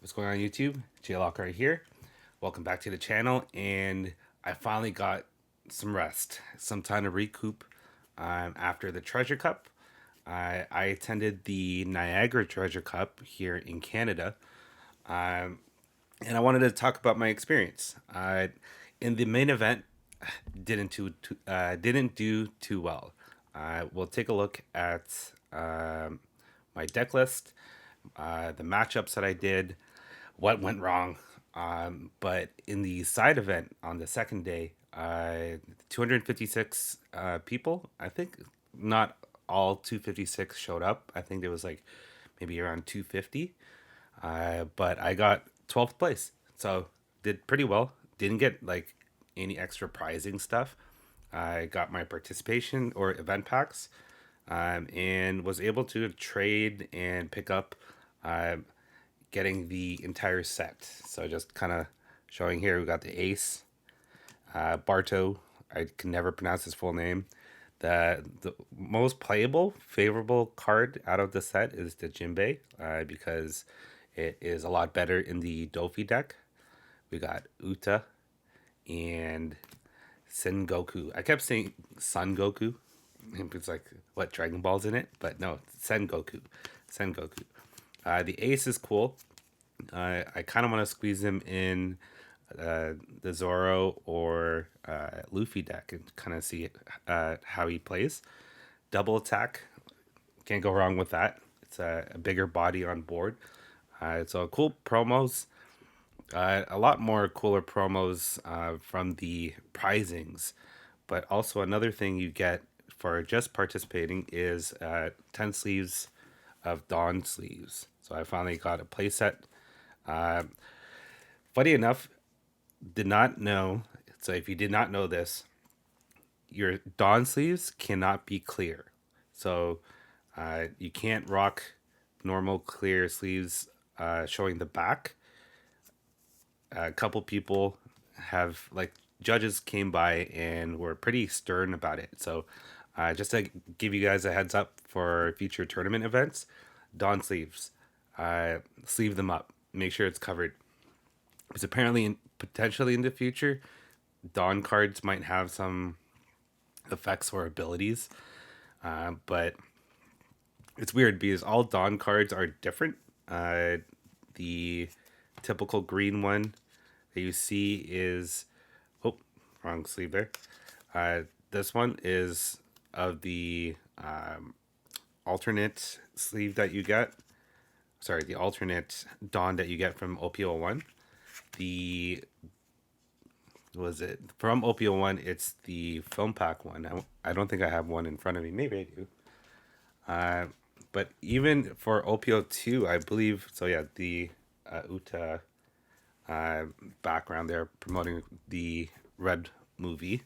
What's going on YouTube? J Lockhart here. Welcome back to the channel, and I finally got some rest, some time to recoup after the Treasure Cup. I attended the Niagara Treasure Cup here in Canada, and I wanted to talk about my experience. In the main event, didn't do too well. We'll take a look at my deck list, the matchups that I did, what went wrong. But in the side event on the second day, 256 people. I think not all 256 showed up. I think there was like maybe around 250. But I got 12th place, so did pretty well. Didn't get like any extra prizing stuff. I got my participation or event packs, and was able to trade and pick up, um, getting the entire set. So just kind of showing here, we got the ace, Barto. I can never pronounce his full name. The most playable, favorable card out of the set is the Jinbei, because it is a lot better in the Dofi deck. We got Uta and Sen Goku. I kept saying Sun Goku. It's like, what, Dragon Ball's in it? But no, Sen Goku. Sen Goku. The ace is cool. I kind of want to squeeze him in the Zoro or Luffy deck and kind of see how he plays. Double attack, can't go wrong with that. It's a bigger body on board. So cool promos. A lot more cooler promos from the prizings, but also another thing you get for just participating is 10 sleeves of Dawn sleeves. So I finally got a playset. Uh, Funny enough, did not know. So if you did not know this, your Dawn sleeves cannot be clear. So you can't rock normal clear sleeves showing the back. A couple people have, like, judges came by and were pretty stern about it. So just to give you guys a heads up for future tournament events, Dawn sleeves, sleeve them up. Make sure it's covered. Because apparently, potentially in the future, Dawn cards might have some effects or abilities. But it's weird because all Dawn cards are different. The typical green one that you see is, oh, wrong sleeve there. This one is of the alternate sleeve that you get. Sorry, the alternate Dawn that you get from OPO1. The Was it from OPO1? It's the film pack one. I don't think I have one in front of me. Maybe I do. Uh, but even for OPO2, I believe so. Yeah, the Uta uh, background there promoting the Red movie,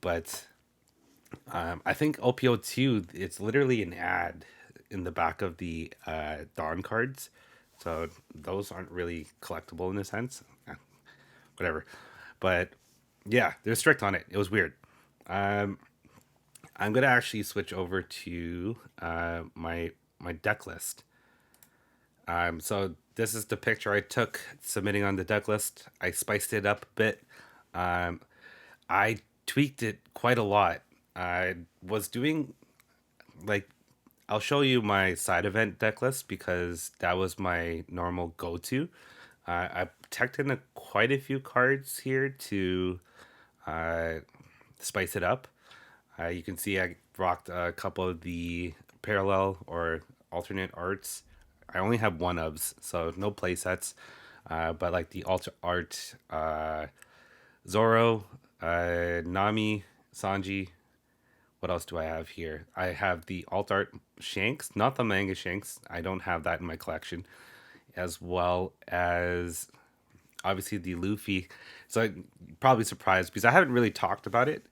but I think OPO2, it's literally an ad in the back of the Dawn cards, so those aren't really collectible in a sense. Whatever, but yeah, they're strict on it. It was weird. Um, I'm gonna actually switch over to my deck list. So this is the picture I took submitting on the deck list. I spiced it up a bit. Um, I tweaked it quite a lot. I was doing, like, I'll show you my side event deck list because that was my normal go-to. I teched in quite a few cards here to uh, spice it up. You can see I rocked a couple of the parallel or alternate arts. I only have one ofs, so no play sets. But like the alter art, Zoro, Nami, Sanji. What else do I have here? I have the alt art Shanks, not the manga Shanks. I don't have that in my collection, as well as obviously the Luffy. So you're probably surprised because I haven't really talked about it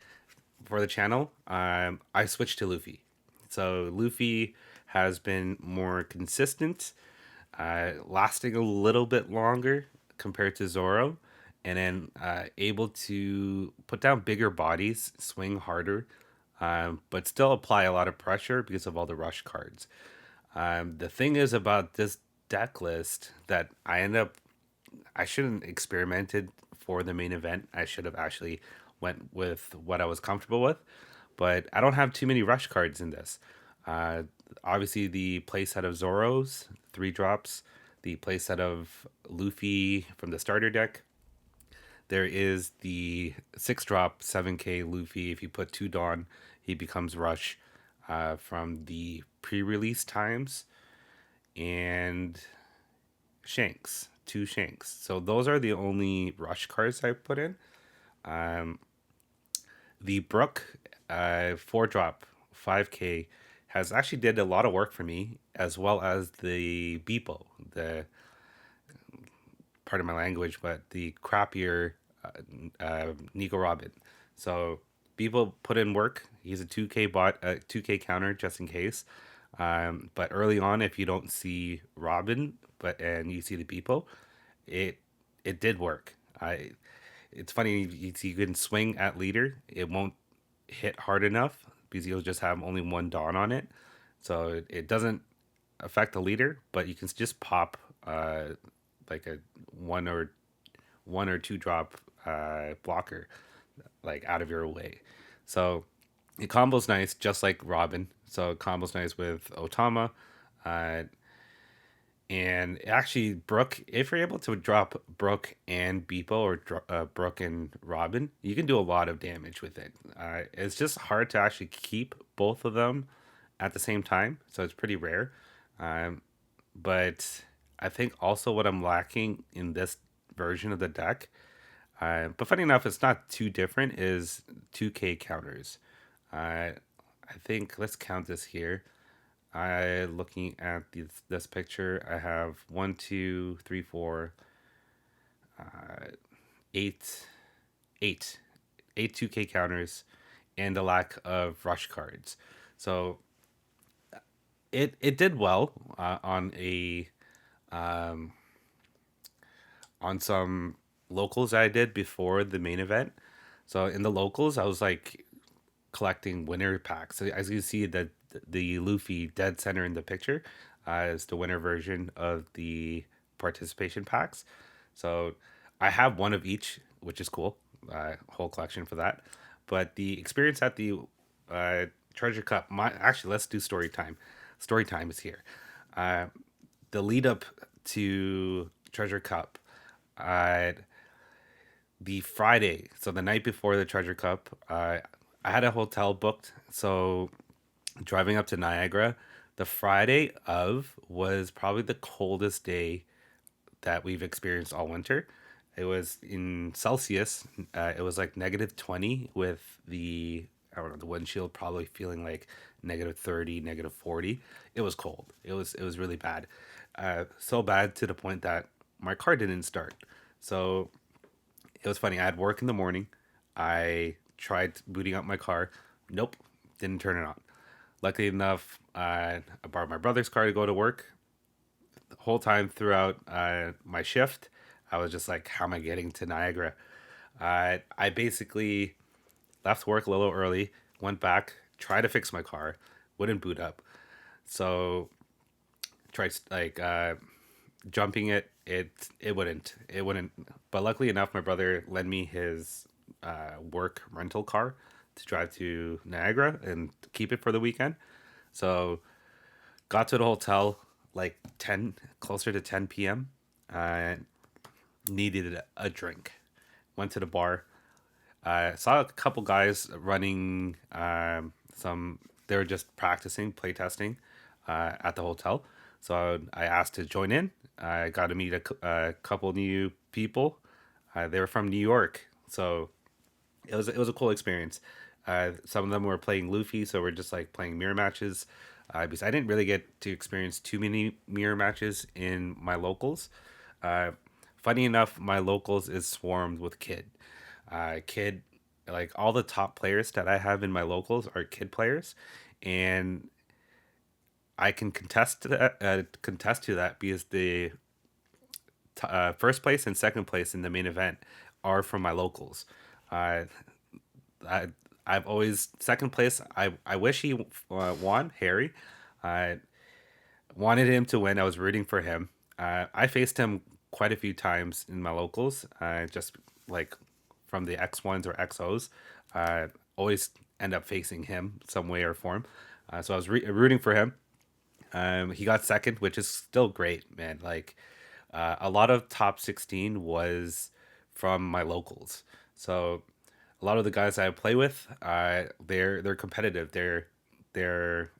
for the channel. I switched to Luffy. So Luffy has been more consistent, lasting a little bit longer compared to Zoro, and then able to put down bigger bodies, swing harder, but still apply a lot of pressure because of all the rush cards. The thing is about this deck list that I shouldn't experimented for the main event. I should have actually went with what I was comfortable with, but I don't have too many rush cards in this. Uh, Obviously, the playset of Zoros, 3 drops, the playset of Luffy from the starter deck. There is the 6 drop 7K Luffy. If you put 2 Dawn, he becomes Rush from the pre release times. And Shanks, 2 Shanks. So those are the only Rush cards I put in. Um, the Brook 4 drop 5K has actually did a lot of work for me, as well as the Beepo, the part of my language, but the crappier Nico Robin. So people put in work. He's a 2K bot, 2K counter just in case. But early on, if you don't see Robin, but and you see the Beepo, it it did work. I It's funny you can swing at leader. It won't hit hard enough because you'll just have only 1 Dawn on it, so it doesn't affect the leader. But you can just pop like a one or 1 or 2 drop blocker like out of your way. So it combos nice, just like Robin. So it combos nice with Otama. Uh, and actually, Brook, if you're able to drop Brook and Beepo or Brook and Robin, you can do a lot of damage with it. It's just hard to actually keep both of them at the same time. So it's pretty rare. Um, but I think also what I'm lacking in this version of the deck, but funny enough, it's not too different, is 2K counters. I think, let's count this here. Looking at this picture, I have one, two, three, four, eight, eight, eight 2K counters, and the lack of rush cards. So it did well on some locals I did before the main event. So in the locals, I was like collecting winner packs. So as you see, the Luffy dead center in the picture is the winner version of the participation packs. So I have one of each, which is cool. Whole collection for that. But the experience at the Treasure Cup, actually, let's do story time. Story time is here. Uh, the lead up to Treasure Cup, uh, the Friday, so the night before the Treasure Cup, I had a hotel booked. So driving up to Niagara, the Friday of was probably the coldest day that we've experienced all winter. It was in Celsius. It was like -20 with the, I don't know, the windshield probably feeling like -30, -40. It was cold. It was really bad. So bad to the point that my car didn't start. So it was funny. I had work in the morning. I tried booting up my car. Nope, didn't turn it on. Luckily enough, I borrowed my brother's car to go to work. The whole time throughout my shift, I was just like, how am I getting to Niagara? I basically left work a little early, went back, tried to fix my car, wouldn't boot up. So tried like jumping it. It wouldn't. But luckily enough, my brother lent me his work rental car to drive to Niagara and keep it for the weekend. So got to the hotel like 10, closer to 10 p.m. I needed a drink. Went to the bar. Saw a couple guys running some. They were just practicing playtesting at the hotel. So I asked to join in. I got to meet a couple new people. They were from New York, so it was a cool experience. Some of them were playing Luffy, so we're just like playing mirror matches. Because I didn't really get to experience too many mirror matches in my locals. Uh, Funny enough, my locals is swarmed with kid, like all the top players that I have in my locals are kid players, and I can contest to that because the first place and second place in the main event are from my locals. Uh, I I've always second place. I wish he won, Harry. I wanted him to win. I was rooting for him. I faced him quite a few times in my locals, just like from the X1s or XOs. Always end up facing him some way or form. So I was rooting for him. He got second, which is still great, man. Like a lot of top 16 was from my locals. So a lot of the guys I play with, they're competitive. They're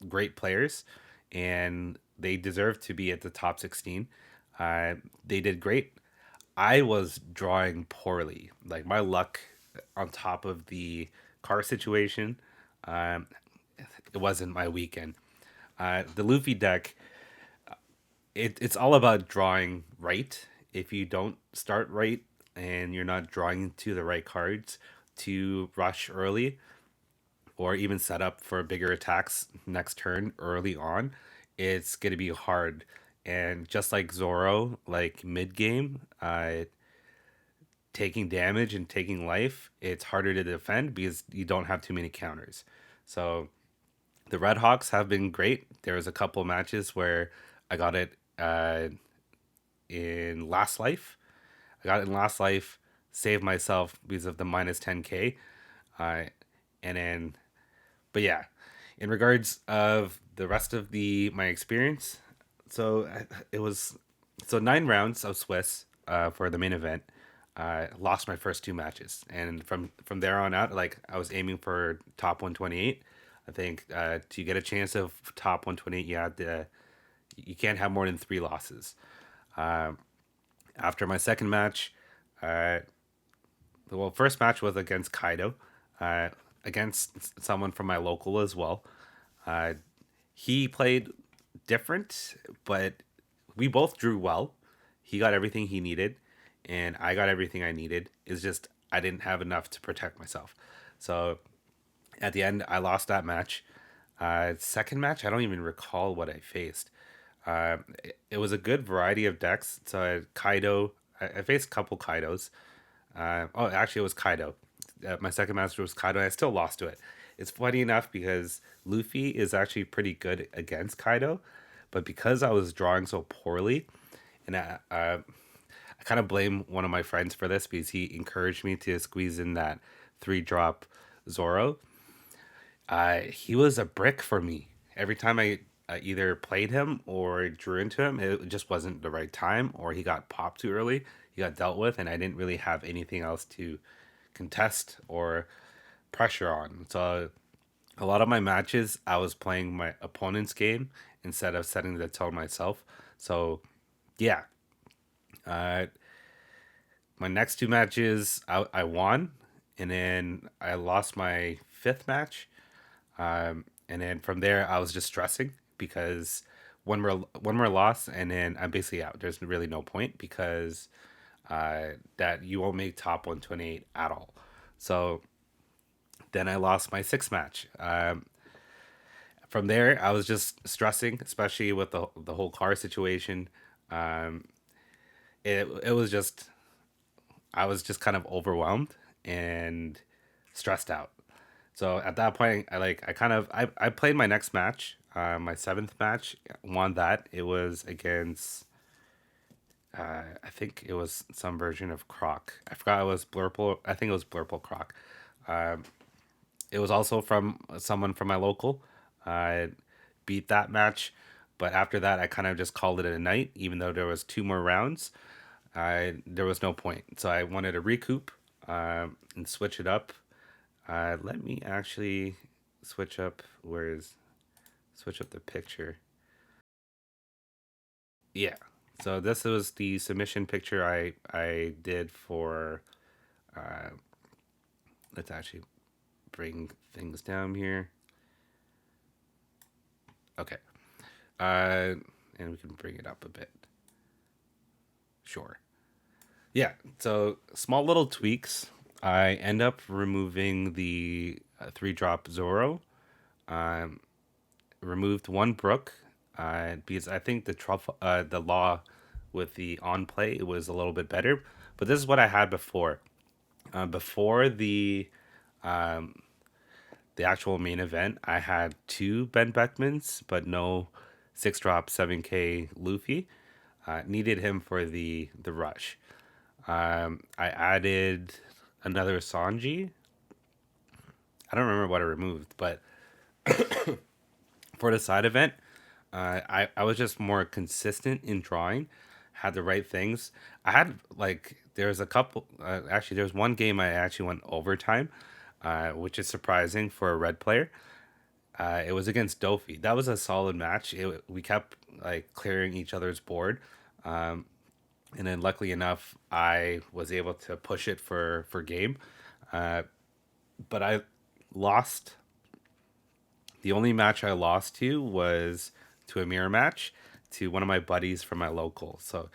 great players, and they deserve to be at the top 16. They did great. I was drawing poorly. Like my luck on top of the car situation, um, it wasn't my weekend. The Luffy deck, it's all about drawing right. If you don't start right and you're not drawing to the right cards to rush early, or even set up for bigger attacks next turn early on, it's gonna be hard. And just like Zoro, like mid game, taking damage and taking life, it's harder to defend because you don't have too many counters. So the Red Hawks have been great. There was a couple matches where I got it in last life. I got it in last life, saved myself because of the minus 10k. Uh, and then but yeah, in regards of the rest of the my experience, so it was 9 rounds of Swiss for the main event. I lost my first two matches, and from there on out, like I was aiming for top 128. I think to get a chance of top 128, you can't have more than 3 losses. After my second match, uh, well, first match was against Kaido, uh, against someone from my local as well. Uh, he played different, but we both drew well. He got everything he needed, and I got everything I needed. It's just I didn't have enough to protect myself. So at the end, I lost that match. Second match, I don't even recall what I faced. It was a good variety of decks. So I had Kaido. I faced a couple Kaidos. Oh, actually, it was Kaido. My second master was Kaido. And I still lost to it. It's funny enough because Luffy is actually pretty good against Kaido, but because I was drawing so poorly, and I kind of blame one of my friends for this because he encouraged me to squeeze in that 3 drop Zoro. He was a brick for me. Every time I either played him or drew into him, it just wasn't the right time, or he got popped too early. He got dealt with, and I didn't really have anything else to contest or pressure on. So a lot of my matches, I was playing my opponent's game instead of setting the tone myself. So yeah, uh, my next two matches, I won, and then I lost my fifth match. And then from there, I was just stressing because one more loss, and then I'm basically out. There's really no point because that you won't make top 128 at all. So then I lost my sixth match. From there, I was just stressing, especially with the whole car situation. Um, it was just I was just kind of overwhelmed and stressed out. So at that point, I played my next match, my seventh match, won that. It was against I think it was some version of Croc. I forgot it was Blurple. I think it was Blurple Croc. It was also from someone from my local. I beat that match, but after that, I kind of just called it a night. Even though there was 2 more rounds, there was no point. So I wanted to recoup and switch it up. Let me actually switch up. Switch up the picture? Yeah. So this was the submission picture I did for. Uh, let's actually bring things down here. Okay. And we can bring it up a bit. Sure. Yeah. So small little tweaks. I end up removing the 3 drop Zoro. Um, Removed one Brook. Because I think the law with the on play was a little bit better. But this is what I had before. Before the actual main event, I had 2 Ben Beckmans, but no 6 drop 7k Luffy. Needed him for the rush. I added another Sanji. I don't remember what I removed, but for the side event, I was just more consistent in drawing, had the right things. I had like there's a couple. Actually, there's one game I actually went overtime, which is surprising for a red player. It was against Dofi. That was a solid match. We kept like clearing each other's board, and then luckily enough, I was able to push it for game. Uh, but I lost. The only match I lost to was to a mirror match to one of my buddies from my local. So,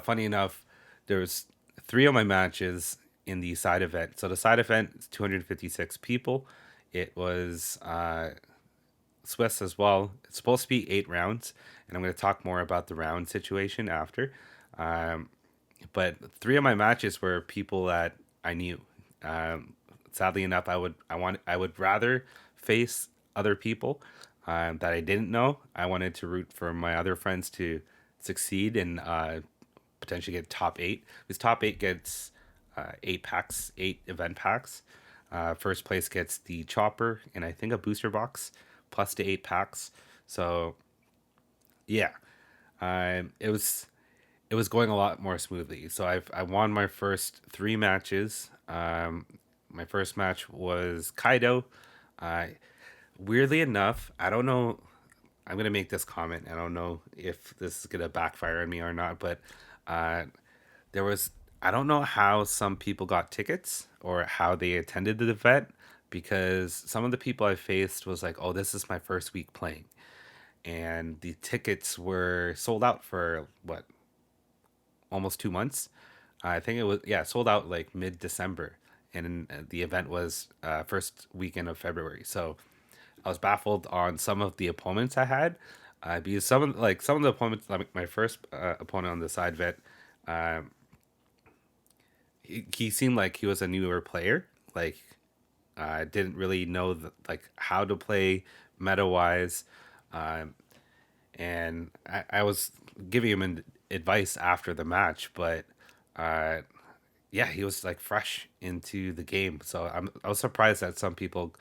funny enough, there's three of my matches in the side event. So the side event is 256 people. It was Swiss as well. It's supposed to be 8 rounds, and I'm going to talk more about the round situation after. Um, but three of my matches were people that I knew. Um, Sadly enough, I would rather face other people that I didn't know. I wanted to root for my other friends to succeed and potentially get top eight. Because top eight gets 8 packs, 8 event packs. First place gets the chopper and I think a booster box plus the 8 packs. So yeah, it was going a lot more smoothly. So I won my first 3 matches. My first match was Kaido. Uh, Weirdly enough, I don't know. I'm gonna make this comment. I don't know if this is gonna backfire on me or not, but uh, there was. I don't know how some people got tickets or how they attended the event because some of the people I faced was like, "Oh, this is my first week playing," and the tickets were sold out for what almost 2 months. I think it was sold out like mid December, and the event was first weekend of February. So I was baffled on some of the opponents I had, because some of the opponents, like my first opponent on the side vet, um, he seemed like he was a newer player. Like didn't really know like how to play meta wise, um, and I was giving him advice after the match, but uh, yeah, he was like fresh into the game. So I was surprised that some people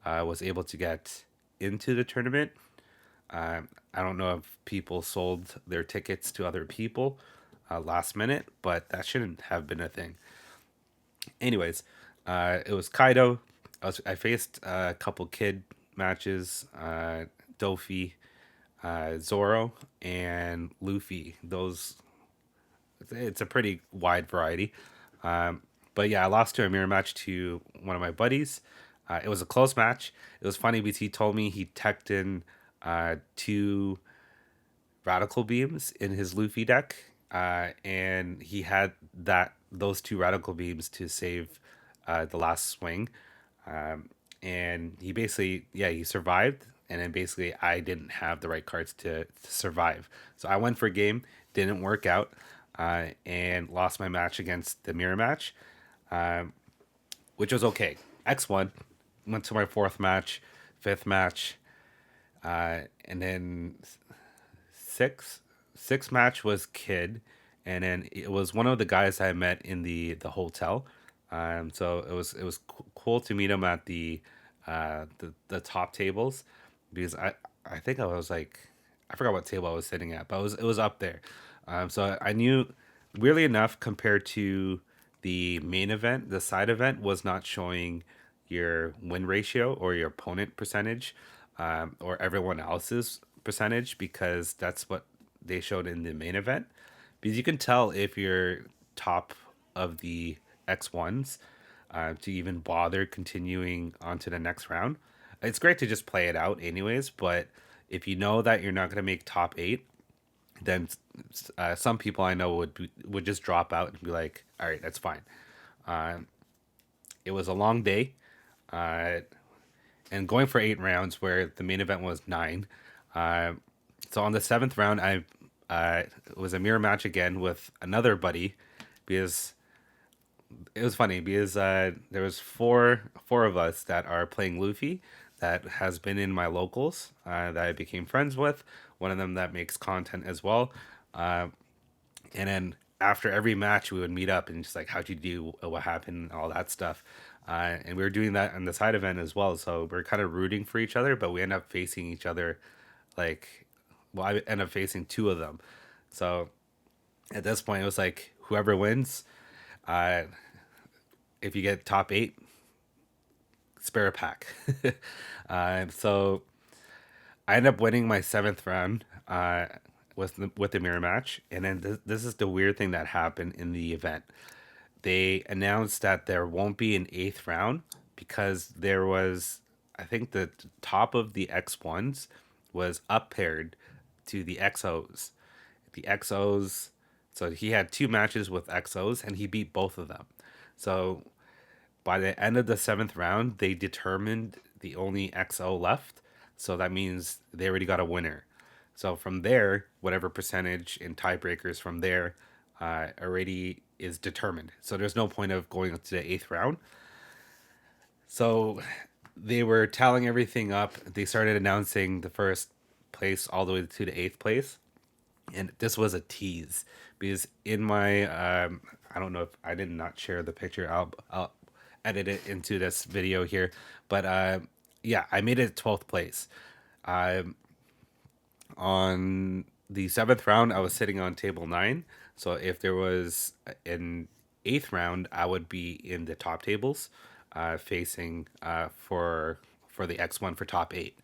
was able to get into the tournament. I don't know if people sold their tickets to other people last minute, but that shouldn't have been a thing. Anyways, it was Kaido. I faced a couple kid matches, Dofi, Zoro, and Luffy. Those it's a pretty wide variety. But yeah, I lost to a mirror match to one of my buddies. It was a close match. It was funny because he told me he teched in 2 radical beams in his Luffy deck, and he had those 2 radical beams to save the last swing. And he basically, yeah, he survived, and then basically I didn't have the right cards to survive, so I went for a game, didn't work out, and lost my match against the mirror match, which was okay. X1 went to my fourth match, fifth match, and then six match was Kid, and then it was one of the guys I met in the hotel. So it was cool to meet him at the top tables, because I think I was like, I forgot what table I was sitting at, but it was up there. So I knew, weirdly enough, compared to the main event, the side event was not showing your win ratio or your opponent percentage, or everyone else's percentage, because that's what they showed in the main event. Because you can tell if you're top of the X1s to even bother continuing on to the next round. It's great to just play it out, anyways, but if you know that you're not going to make top eight, then some people I know would just drop out and be like, all right, that's fine. It was a long day, uh, and going for 8 rounds where the main event was 9. Uh, so on the seventh round, it was a mirror match again with another buddy, because it was funny because there was four of us that are playing Luffy that has been in my locals that I became friends with. One of them that makes content as well. And then after every match, we would meet up and just like, how'd you do? What happened? All that stuff. And we were doing that on the side event as well. So we're kind of rooting for each other, but we end up facing each other like, well, I end up facing two of them. So at this point, it was like whoever wins, uh, if you get top eight, spare a pack. So I ended up winning my seventh round with the mirror match, and then this is the weird thing that happened in the event. They announced that there won't be an eighth round because there was, I think, the top of the X1s was up paired to the XOs. The XOs, so he had two matches with XOs and he beat both of them. So by the end of the seventh round, they determined the only XO left. So that means they already got a winner. So from there, whatever percentage in tiebreakers from there already is determined. So there's no point of going to the eighth round. So they were tallying everything up. They started announcing the first place all the way to the eighth place. And this was a tease because in my I don't know if I did not share the picture. I'll edit it into this video here, but yeah, I made it 12th place. Um, on the seventh round, I was sitting on table nine. So if there was an eighth round, I would be in the top tables, facing for the X1 for top eight.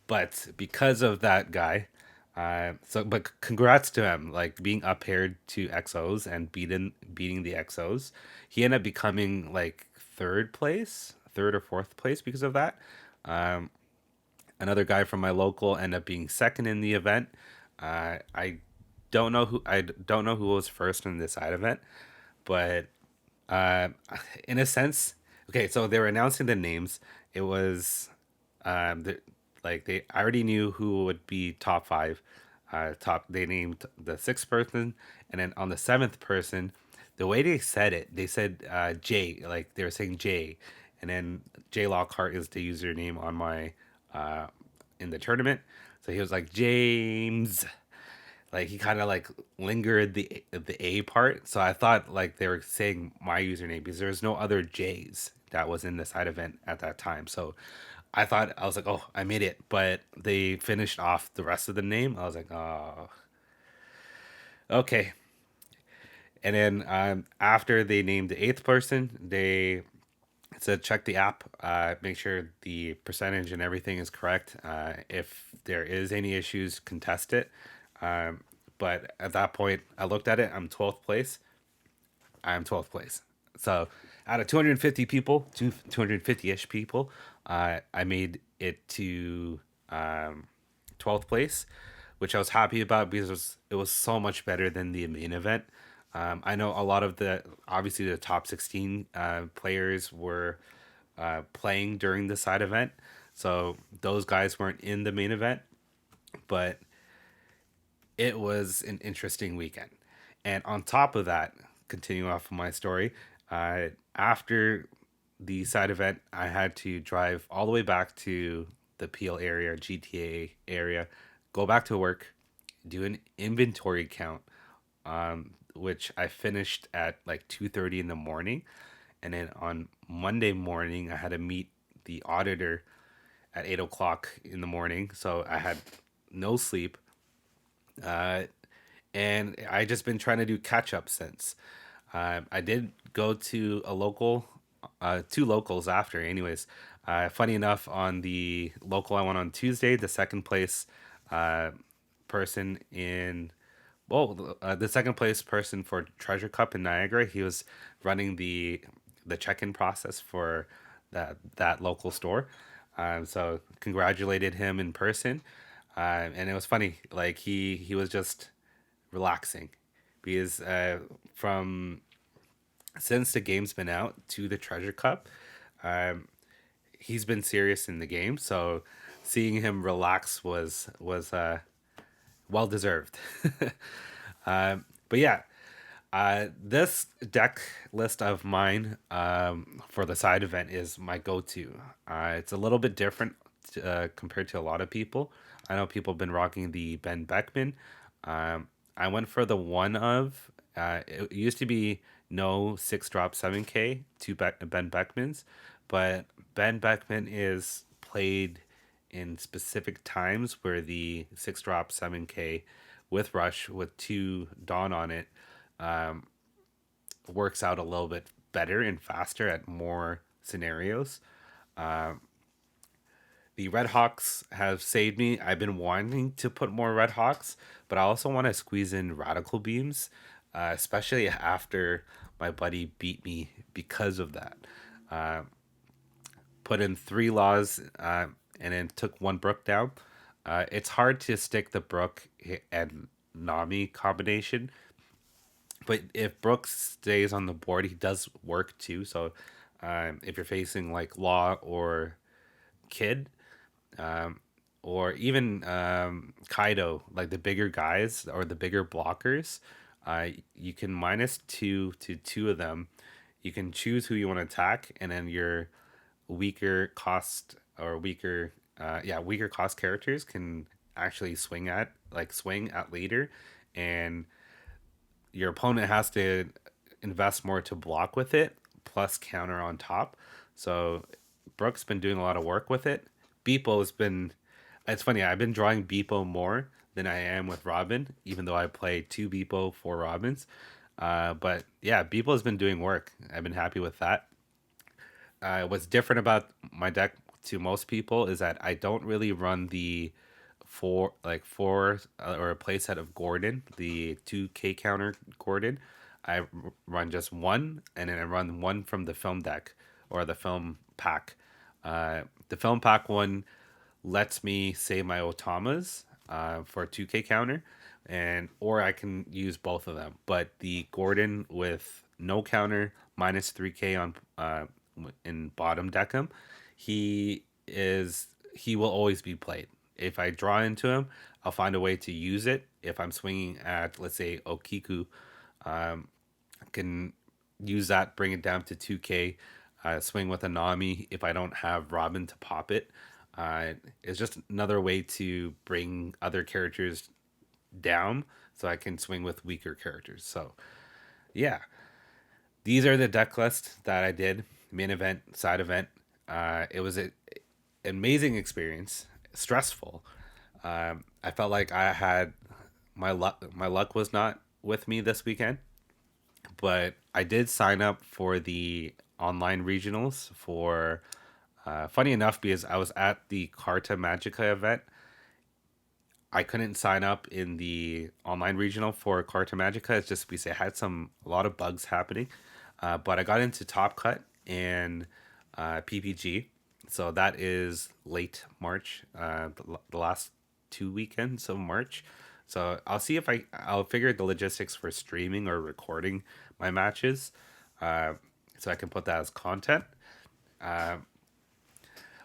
But because of that guy, but congrats to him, like being up paired to XOs and beating the XOs. He ended up becoming like third place, third or fourth place because of that. Um, Another guy from my local ended up being second in the event. I don't know who was first in this side event, but uh, in a sense, okay. So they were announcing the names. It was the, like they I already knew who would be top five. Top They named the sixth person, and then on the seventh person, the way they said it, they said J, like they were saying J, and then J Lockhart is the username on my uh, in the tournament. So he was like James, like he kind of like lingered the A part. So I thought like they were saying my username because there was no other J's that was in the side event at that time. So I was like, oh, I made it, but they finished off the rest of the name. I was like, oh, okay. And then after they named the eighth person, they said check the app, make sure the percentage and everything is correct. If there is any issues, contest it. Um, but at that point, I looked at it. I'm 12th place. I'm 12th place. So out of 250 people, 250-ish people, I made it to 12th place, which I was happy about because it was so much better than the main event. I know a lot of obviously the top 16 players were playing during the side event. So those guys weren't in the main event, but it was an interesting weekend. And on top of that, continuing off of my story, after the side event, I had to drive all the way back to the Peel area, GTA area, go back to work, do an inventory count, which I finished at like 2:30 in the morning, and then on Monday morning I had to meet the auditor at 8 o'clock in the morning. So I had no sleep, uh, and I just been trying to do catch up since. I did go to a local, two locals after. Anyways, funny enough, on the local I went on Tuesday, the second place uh, person in well, the second place person for Treasure Cup in Niagara, he was running the check-in process for that local store. So congratulated him in person, and it was funny. Like he was just relaxing because from since the game's been out to the Treasure Cup, um, he's been serious in the game. So seeing him relax was well deserved. But yeah, this deck list of mine for the side event is my go-to. It's a little bit different compared to a lot of people. I know people have been rocking the Ben Beckman. I went for the one of. It used to be no six drop 7K to Ben Beckman's, but Ben Beckman is played in specific times where the six drop 7K with Rush with two Dawn on it works out a little bit better and faster at more scenarios. The Red Hawks have saved me. I've been wanting to put more Red Hawks, but I also want to squeeze in Radical Beams, especially after my buddy beat me because of that. Uh, Put in three laws and then took one Brook down. It's hard to stick the Brook and Nami combination, but if Brooks stays on the board, he does work too. So if you're facing like Law or Kid, um, or even Kaido, like the bigger guys or the bigger blockers, you can minus two to two of them. You can choose who you want to attack, and then your weaker cost or weaker cost characters can actually swing at later, and your opponent has to invest more to block with it, plus counter on top. So Brooke's been doing a lot of work with it. Beepo's been. It's funny. I've been drawing Beepo more than I am with Robin, even though I play two Beepo, four Robins. But yeah, Beepo's been doing work. I've been happy with that. What's different about my deck to most people is that I don't really run the four or a playset of Gordon, the 2K counter Gordon. I run just one, and then I run one from the film deck or the film pack. The film pack one lets me save my Otamas for a 2K counter, and or I can use both of them. But the Gordon with no counter minus 3K on in bottom deckham, he will always be played. If I draw into him, I'll find a way to use it. If I'm swinging at, let's say, Okiku, I can use that, bring it down to 2K, swing with a Nami if I don't have Robin to pop it. It's just another way to bring other characters down so I can swing with weaker characters. So, yeah, these are the deck lists that I did main event, side event. It was an amazing experience, stressful. I felt like I had my luck was not with me this weekend, but I did sign up for the online regionals for funny enough, because I was at the Carta Magica event. I couldn't sign up in the online regional for Carta Magica. It's just because it had a lot of bugs happening. But I got into Top Cut and PPG. So that is late March, the last 2 weekends of March. So I'll see if I'll figure the logistics for streaming or recording my matches, uh, so I can put that as content.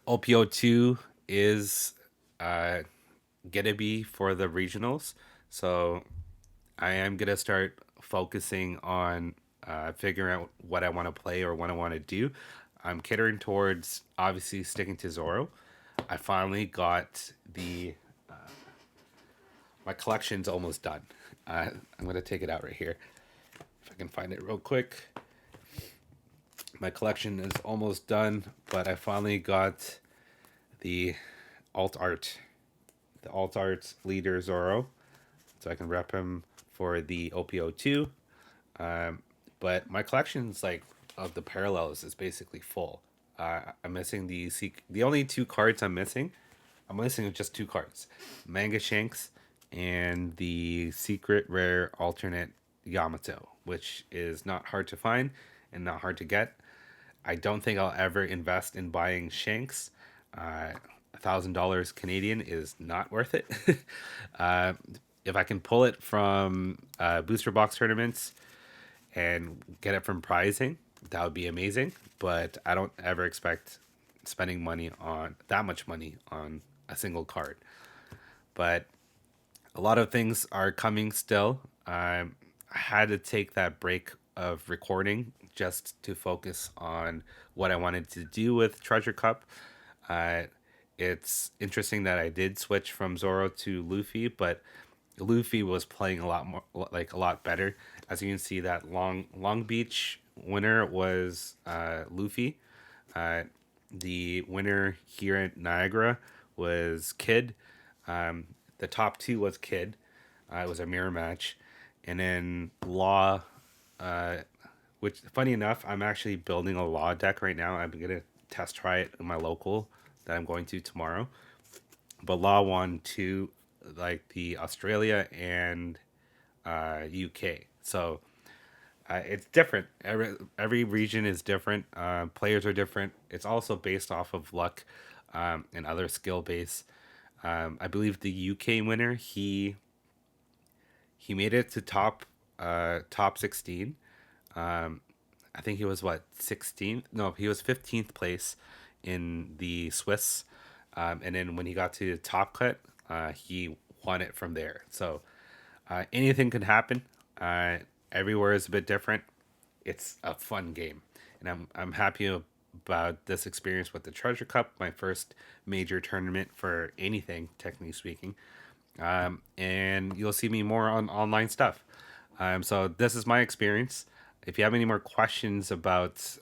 OPO2 is gonna be for the regionals, so I am gonna start focusing on figuring out what I want to play or what I want to do. I'm catering towards obviously sticking to Zoro. I finally got the my collection's almost done. I'm gonna take it out right here if I can find it real quick. My collection is almost done, but I finally got the alt art, the alt art leader Zoro, so I can rep him for the OPO2. But my collection's like of the parallels is basically full. I'm missing the only two cards I'm missing. I'm missing just two cards, Manga Shanks and the secret rare alternate Yamato, which is not hard to find and not hard to get. I don't think I'll ever invest in buying Shanks. $1,000 Canadian is not worth it. uh, if I can pull it from booster box tournaments and get it from prizing, that would be amazing. But I don't ever expect spending money on that much money on a single card. But a lot of things are coming still. I had to take that break of recording just to focus on what I wanted to do with Treasure Cup. Uh, it's interesting that I did switch from Zoro to Luffy, but Luffy was playing a lot more, like a lot better. As you can see, that Long Beach winner was Luffy. Uh, the winner here at Niagara was Kid. Um, the top two was Kid. It was a mirror match, and then Law. Uh, which, funny enough, I'm actually building a Law deck right now. I'm gonna test try it in my local that I'm going to tomorrow. But Law won two, like the Australia and UK. So it's different. Every region is different. Players are different. It's also based off of luck and other skill base. I believe the UK winner he made it to top 16. I think he was what 16th. No, he was 15th place in the Swiss, and then when he got to the top cut, he won it from there. So anything can happen. Uh, Everywhere is a bit different. It's a fun game, and I'm happy about this experience with the Treasure Cup, my first major tournament for anything, technically speaking. And you'll see me more on online stuff. So this is my experience. If you have any more questions about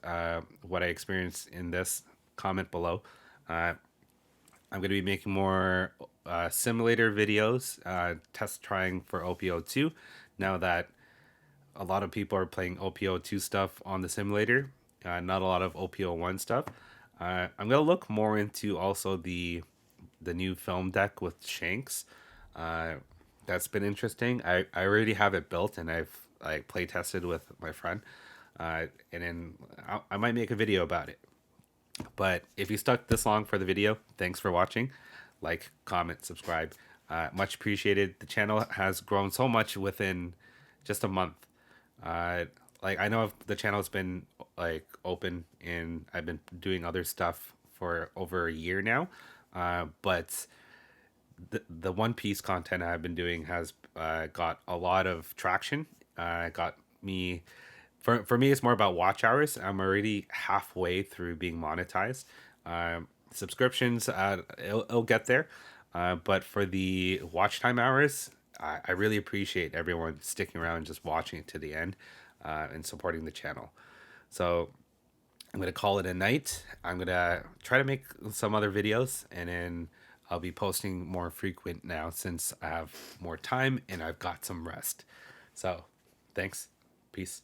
what I experienced in this, comment below. Uh, I'm going to be making more simulator videos, test trying for OPO2. Now that a lot of people are playing OPO2 stuff on the simulator, not a lot of OPO1 stuff. I'm going to look more into also the new film deck with Shanks. Uh, that's been interesting. I already have it built and I've like play tested with my friend. And then I might make a video about it. But if you stuck this long for the video, thanks for watching. Like, comment, subscribe. Much appreciated. The channel has grown so much within just a month. Uh, like I know the channel's been like open and I've been doing other stuff for over a year now. But the One Piece content I've been doing has got a lot of traction. Got me for me, it's more about watch hours. I'm already halfway through being monetized. Subscriptions, it'll get there. But for the watch time hours, I really appreciate everyone sticking around and just watching it to the end and supporting the channel. So I'm going to call it a night. I'm going to try to make some other videos and then I'll be posting more frequent now since I have more time and I've got some rest. So thanks. Peace.